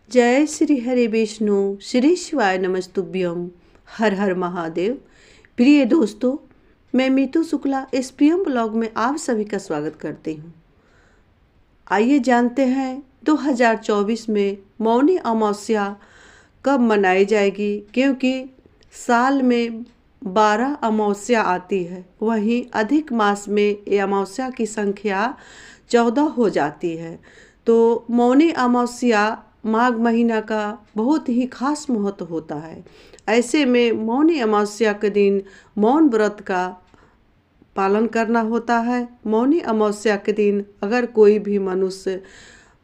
जय श्री हरि विष्णु श्री शिवाय नमस्तुभ्यम। हर हर महादेव। प्रिय दोस्तों, मैं मीतू शुक्ला एसपीएम ब्लॉग में आप सभी का स्वागत करती हूँ। आइए जानते हैं 2024 में मौनी अमावस्या कब मनाई जाएगी, क्योंकि साल में 12 अमावस्या आती है। वहीं अधिक मास में ये अमावस्या की संख्या 14 हो जाती है। तो मौनी अमावस्या माघ महीना का बहुत ही खास महत्व होता है। ऐसे में मौनी अमावस्या के दिन मौन व्रत का पालन करना होता है। मौनी अमावस्या के दिन अगर कोई भी मनुष्य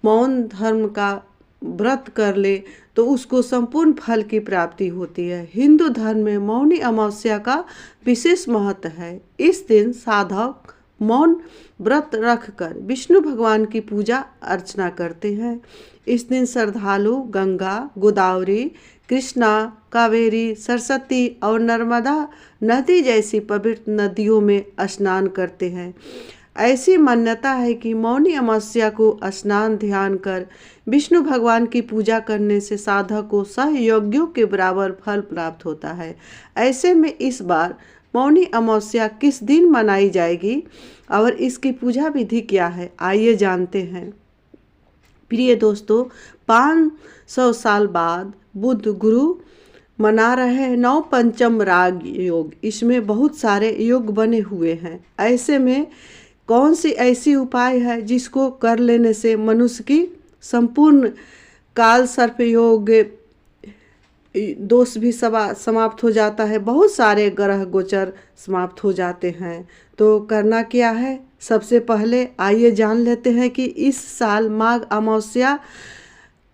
मौन धर्म का व्रत कर ले तो उसको संपूर्ण फल की प्राप्ति होती है। हिंदू धर्म में मौनी अमावस्या का विशेष महत्व है। इस दिन साधक मौन व्रत रखकर विष्णु भगवान की पूजा अर्चना करते हैं। इस दिन श्रद्धालु गंगा, गोदावरी, कृष्णा, कावेरी, सरस्वती और नर्मदा नदी जैसी पवित्र नदियों में स्नान करते हैं। ऐसी मान्यता है कि मौनी अमावस्या को स्नान ध्यान कर विष्णु भगवान की पूजा करने से साधक को सहयोगियों के बराबर फल प्राप्त होता है। ऐसे में इस बार मौनी अमावस्या किस दिन मनाई जाएगी और इसकी पूजा विधि क्या है, आइए जानते हैं। प्रिय दोस्तों, 500 साल बाद बुद्ध गुरु मना रहे हैं नव पंचम राग योग। इसमें बहुत सारे योग बने हुए हैं। ऐसे में कौन सी ऐसी उपाय है जिसको कर लेने से मनुष्य की संपूर्ण काल सर्प योग दोष भी समाप्त हो जाता है। बहुत सारे ग्रह गोचर समाप्त हो जाते हैं। तो करना क्या है, सबसे पहले आइए जान लेते हैं कि इस साल माघ अमावस्या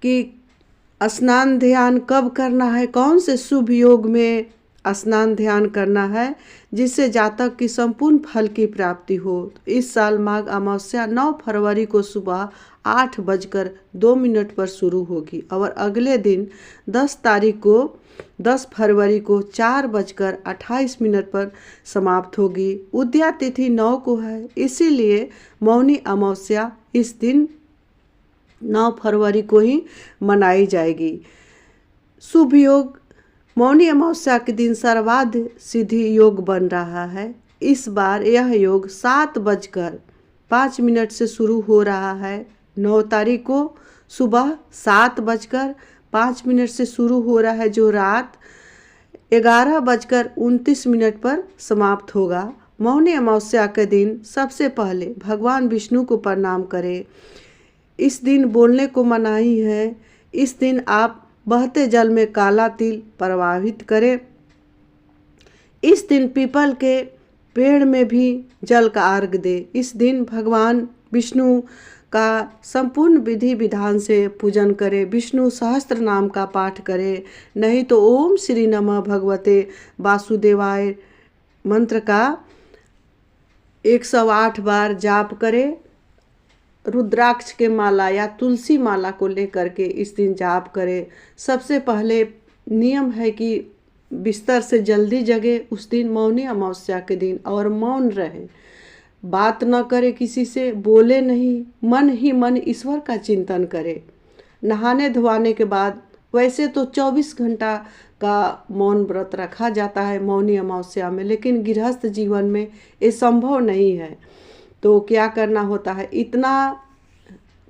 की स्नान ध्यान कब करना है, कौन से शुभ योग में स्नान ध्यान करना है जिससे जातक की संपूर्ण फल की प्राप्ति हो। इस साल माघ अमावस्या 9 फरवरी को सुबह 8:02 पर शुरू होगी और अगले दिन 10 फरवरी को 4:28 पर समाप्त होगी। उदया तिथि 9 को है, इसीलिए मौनी अमावस्या इस दिन 9 फरवरी को ही मनाई जाएगी। शुभ योग मौनी अमावस्या के दिन सर्वाध सिद्धि योग बन रहा है। इस बार यह योग 7:05 से शुरू हो रहा है। 9 तारीख को सुबह 7:05 से शुरू हो रहा है, जो रात 11:29 पर समाप्त होगा। मौनी अमावस्या के दिन सबसे पहले भगवान विष्णु को प्रणाम करें। इस दिन बोलने को मनाही है। इस दिन आप बहते जल में काला तिल प्रवाहित करें। इस दिन पीपल के पेड़ में भी जल का अर्घ दे। इस दिन भगवान विष्णु का संपूर्ण विधि विधान से पूजन करें। विष्णु सहस्त्र नाम का पाठ करें, नहीं तो ओम श्री नमः भगवते वासुदेवाय मंत्र का 108 बार जाप करें। रुद्राक्ष के माला या तुलसी माला को लेकर के इस दिन जाप करें। सबसे पहले नियम है कि बिस्तर से जल्दी जगे उस दिन मौनी अमावस्या के दिन और मौन रहे, बात न करे, किसी से बोले नहीं, मन ही मन ईश्वर का चिंतन करे। नहाने धोने के बाद वैसे तो 24 घंटा का मौन व्रत रखा जाता है मौनी अमावस्या में, लेकिन गृहस्थ जीवन में ये संभव नहीं है। तो क्या करना होता है, इतना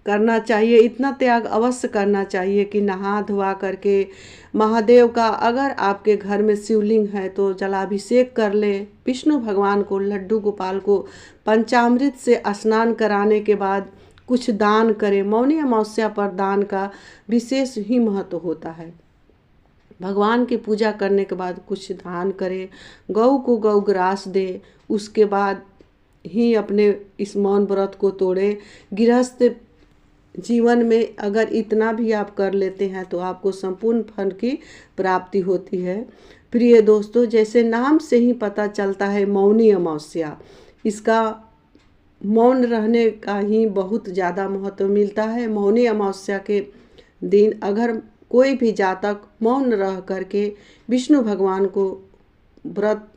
करना चाहिए, इतना त्याग अवश्य करना चाहिए कि नहा धोआ करके महादेव का, अगर आपके घर में शिवलिंग है तो जलाभिषेक कर ले। विष्णु भगवान को, लड्डू गोपाल को पंचामृत से स्नान कराने के बाद कुछ दान करें। मौनी अमावस्या पर दान का विशेष ही महत्व होता है। भगवान की पूजा करने के बाद कुछ दान करें, गौ को गौग्रास दे, उसके बाद ही अपने इस मौन व्रत को तोड़े। गृहस्थ जीवन में अगर इतना भी आप कर लेते हैं तो आपको संपूर्ण फल की प्राप्ति होती है। प्रिय दोस्तों, जैसे नाम से ही पता चलता है मौनी अमावस्या, इसका मौन रहने का ही बहुत ज़्यादा महत्व मिलता है। मौनी अमावस्या के दिन अगर कोई भी जातक मौन रह करके विष्णु भगवान को व्रत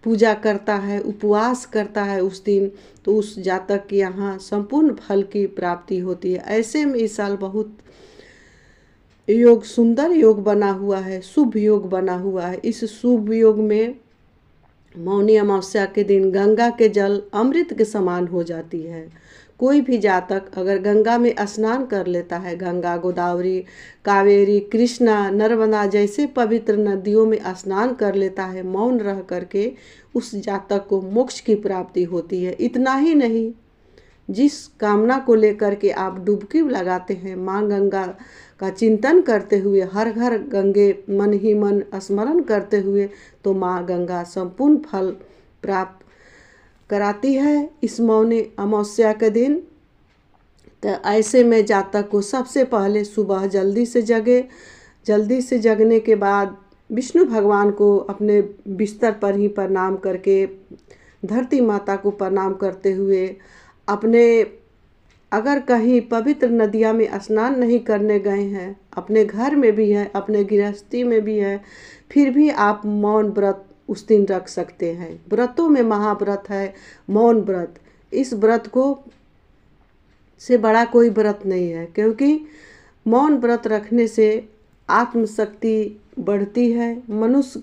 पूजा करता है, उपवास करता है उस दिन, तो उस जातक के यहाँ संपूर्ण फल की प्राप्ति होती है। ऐसे में इस साल बहुत योग सुंदर योग बना हुआ है, शुभ योग बना हुआ है। इस शुभ योग में मौनी अमावस्या के दिन गंगा के जल अमृत के समान हो जाती है। कोई भी जातक अगर गंगा में स्नान कर लेता है, गंगा, गोदावरी, कावेरी, कृष्णा, नर्मदा जैसे पवित्र नदियों में स्नान कर लेता है, मौन रह करके, उस जातक को मोक्ष की प्राप्ति होती है। इतना ही नहीं, जिस कामना को लेकर के आप डुबकी लगाते हैं, माँ गंगा का चिंतन करते हुए, हर घर गंगे मन ही मन स्मरण करते हुए, तो माँ गंगा संपूर्ण फल प्राप्त कराती है इस मौनी अमावस्या के दिन। तो ऐसे में जातक को सबसे पहले सुबह जल्दी से जगने के बाद विष्णु भगवान को अपने बिस्तर पर ही प्रणाम करके, धरती माता को प्रणाम करते हुए, अपने अगर कहीं पवित्र नदियाँ में स्नान नहीं करने गए हैं, अपने घर में भी है, अपने गृहस्थी में भी है, फिर भी आप मौन व्रत उस दिन रख सकते हैं। व्रतों में महाव्रत है मौन व्रत। इस व्रत को से बड़ा कोई व्रत नहीं है, क्योंकि मौन व्रत रखने से आत्मशक्ति बढ़ती है, मनुष्य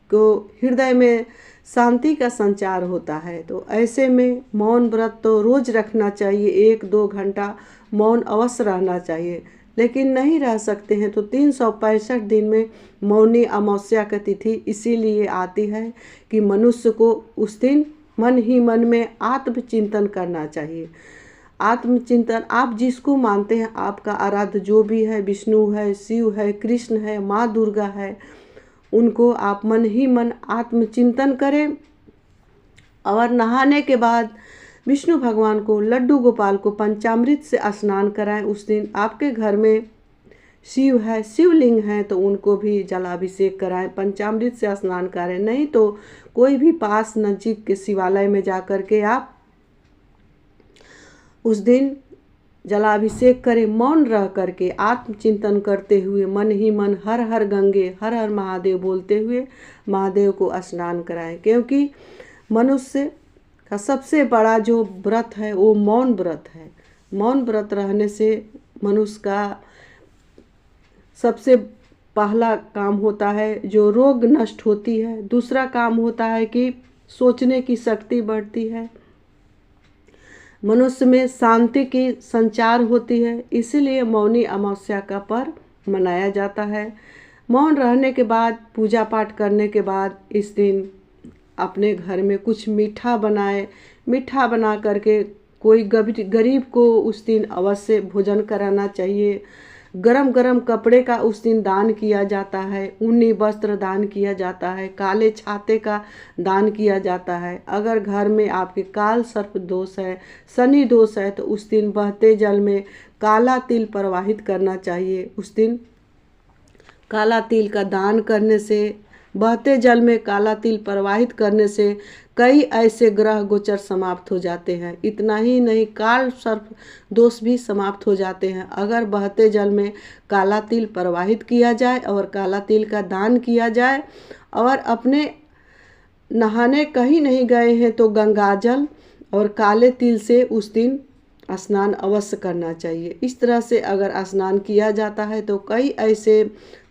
को हृदय में शांति का संचार होता है। तो ऐसे में मौन व्रत तो रोज़ रखना चाहिए, 1-2 घंटा मौन अवश्य रहना चाहिए। लेकिन नहीं रह सकते हैं तो 365 दिन में मौनी अमावस्या की तिथि इसीलिए आती है कि मनुष्य को उस दिन मन ही मन में आत्मचिंतन करना चाहिए। आत्मचिंतन, आप जिसको मानते हैं, आपका आराध्य जो भी है, विष्णु है, शिव है, कृष्ण है, माँ दुर्गा है, उनको आप मन ही मन आत्मचिंतन करें। और नहाने के बाद विष्णु भगवान को, लड्डू गोपाल को पंचामृत से स्नान कराएं। उस दिन आपके घर में शिव है, शिवलिंग है, तो उनको भी जलाभिषेक कराएं, पंचामृत से स्नान करें। नहीं तो कोई भी पास नज़दीक के शिवालय में जा कर के आप उस दिन जलाभिषेक करें। मौन रह करके आत्मचिंतन करते हुए मन ही मन हर हर गंगे, हर हर महादेव बोलते हुए महादेव को स्नान कराएं। क्योंकि मनुष्य का सबसे बड़ा जो व्रत है वो मौन व्रत है। मौन व्रत रहने से मनुष्य का सबसे पहला काम होता है जो रोग नष्ट होती है। दूसरा काम होता है कि सोचने की शक्ति बढ़ती है, मनुष्य में शांति की संचार होती है। इसीलिए मौनी अमावस्या का पर्व मनाया जाता है। मौन रहने के बाद, पूजा पाठ करने के बाद, इस दिन अपने घर में कुछ मीठा बनाए। मीठा बना करके कोई गरीब को उस दिन अवश्य भोजन कराना चाहिए। गरम गरम कपड़े का उस दिन दान किया जाता है, ऊनी वस्त्र दान किया जाता है, काले छाते का दान किया जाता है। अगर घर में आपके काल सर्प दोष है, शनि दोष है, तो उस दिन बहते जल में काला तिल प्रवाहित करना चाहिए। उस दिन काला तिल का दान करने से, बहते जल में काला तिल प्रवाहित करने से कई ऐसे ग्रह गोचर समाप्त हो जाते हैं। इतना ही नहीं, काल सर्प दोष भी समाप्त हो जाते हैं अगर बहते जल में काला तिल प्रवाहित किया जाए और काला तिल का दान किया जाए। और अपने नहाने कहीं नहीं गए हैं तो गंगाजल और काले तिल से उस दिन स्नान अवश्य करना चाहिए। इस तरह से अगर स्नान किया जाता है तो कई ऐसे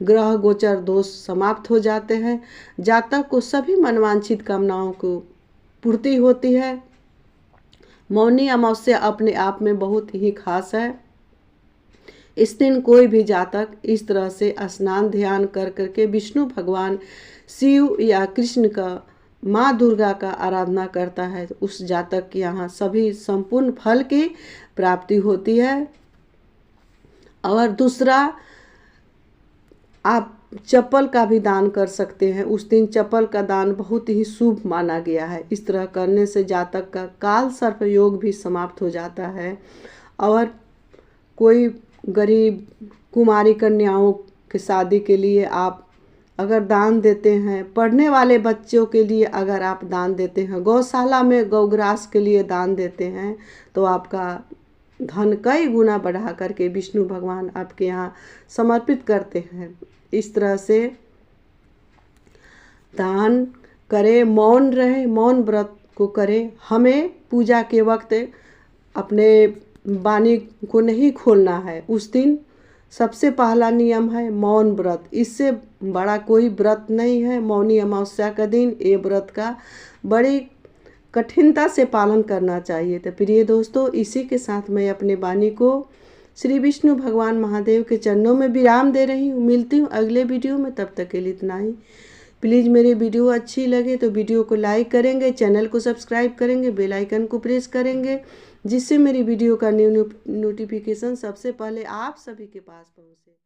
ग्रह गोचर दोष समाप्त हो जाते हैं। जातक को सभी मनवांछित कामनाओं को पूर्ति होती है। मौनी अमावस्या अपने आप में बहुत ही खास है। इस दिन कोई भी जातक इस तरह से स्नान ध्यान कर करके विष्णु भगवान, शिव या कृष्ण का, माँ दुर्गा का आराधना करता है तो उस जातक के यहाँ सभी संपूर्ण फल की प्राप्ति होती है। और दूसरा, आप चप्पल का भी दान कर सकते हैं। उस दिन चप्पल का दान बहुत ही शुभ माना गया है। इस तरह करने से जातक का काल सर्प योग भी समाप्त हो जाता है। और कोई गरीब कुमारी कन्याओं के शादी के लिए आप अगर दान देते हैं, पढ़ने वाले बच्चों के लिए अगर आप दान देते हैं, गौशाला में गौग्रास के लिए दान देते हैं, तो आपका धन कई गुना बढ़ा करके विष्णु भगवान आपके यहाँ समर्पित करते हैं। इस तरह से दान करें, मौन रहे, मौन व्रत को करें। हमें पूजा के वक्त अपने वाणी को नहीं खोलना है। उस दिन सबसे पहला नियम है मौन व्रत। इससे बड़ा कोई व्रत नहीं है। मौनी अमावस्या का दिन ये व्रत का बड़ी कठिनता से पालन करना चाहिए। तो प्रिय दोस्तों, इसी के साथ मैं अपने वाणी को श्री विष्णु भगवान महादेव के चरणों में विराम दे रही हूँ। मिलती हूँ अगले वीडियो में, तब तक के लिए इतना ही। प्लीज़ मेरी वीडियो अच्छी लगे तो वीडियो को लाइक करेंगे, चैनल को सब्सक्राइब करेंगे, बेल आइकन को प्रेस करेंगे, जिससे मेरी वीडियो का न्यू नोटिफिकेशन सबसे पहले आप सभी के पास पहुँचे।